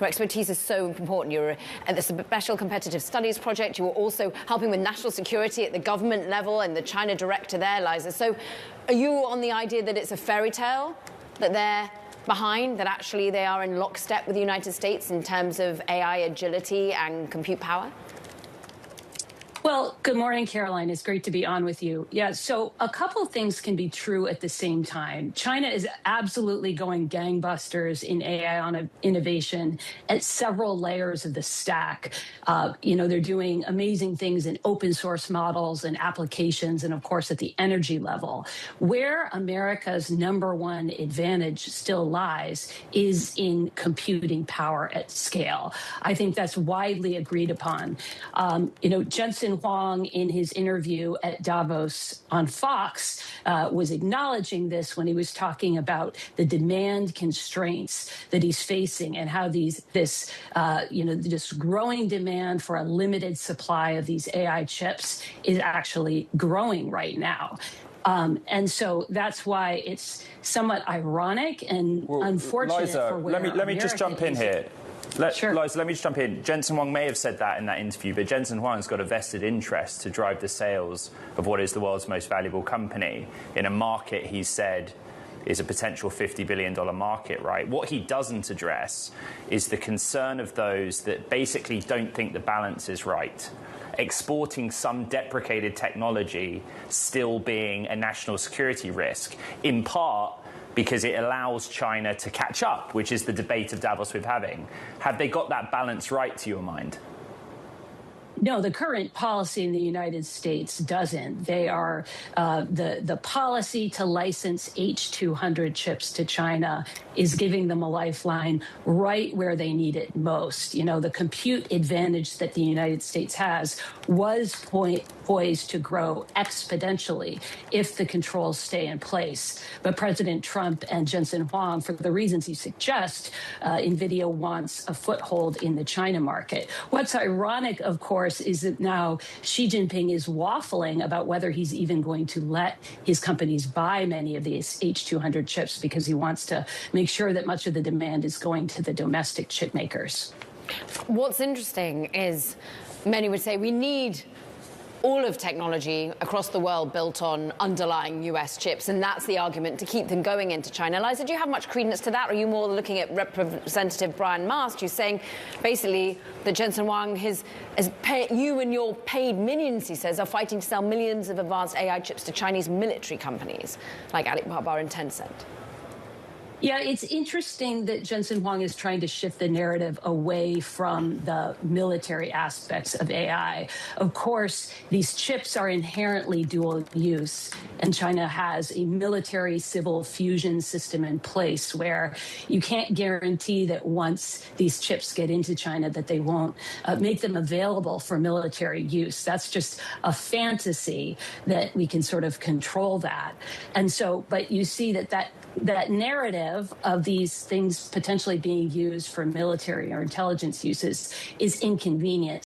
Your expertise is so important. You're at the Special Competitive Studies Project. You were also helping with national security at the government level and the China director there, Liza. So are you on the idea that it's a fairy tale, that they're behind, that actually they are in lockstep with the United States in terms of AI agility and compute power? Well, good morning, Caroline. It's great to be on with you. Yeah, so a couple of things can be true at the same time. China is absolutely going gangbusters in AI innovation at several layers of the stack. They're doing amazing things in open source models and applications, and of course at the energy level. Where America's number one advantage still lies is in computing power at scale. I think that's widely agreed upon. Jensen Huang, in his interview at Davos on Fox, was acknowledging this when he was talking about the demand constraints that he's facing and how this growing demand for a limited supply of these AI chips is actually growing right now. And so that's why it's somewhat ironic and unfortunate. Liza, for where let me just jump in here. Sure. Liza, let me just jump in. Jensen Huang may have said that in that interview, but Jensen Huang's got a vested interest to drive the sales of what is the world's most valuable company in a market he said is a potential $50 billion market, right? What he doesn't address is the concern of those that basically don't think the balance is right. Exporting some deprecated technology still being a national security risk, in part because it allows China to catch up, which is the debate of Davos we're having. Have they got that balance right, to your mind? No, the current policy in the United States doesn't. They are the policy to license H200 chips to China is giving them a lifeline right where they need it most. The compute advantage that the United States has was poised to grow exponentially if the controls stay in place. But President Trump and Jensen Huang, for the reasons you suggest, NVIDIA wants a foothold in the China market. What's ironic, of course, is that now Xi Jinping is waffling about whether he's even going to let his companies buy many of these H200 chips because he wants to make sure that much of the demand is going to the domestic chip makers. What's interesting is many would say we need all of technology across the world built on underlying US chips, and that's the argument to keep them going into China. Liza, do you have much credence to that? Or are you more looking at Representative Brian Mast, who's saying basically that Jensen Huang you and your paid minions, he says, are fighting to sell millions of advanced AI chips to Chinese military companies like Alibaba and Tencent? Yeah, it's interesting that Jensen Huang is trying to shift the narrative away from the military aspects of AI. Of course, these chips are inherently dual use, and China has a military-civil fusion system in place where you can't guarantee that once these chips get into China that they won't make them available for military use. That's just a fantasy that we can sort of control that. And so, but you see that narrative of these things potentially being used for military or intelligence uses is inconvenient.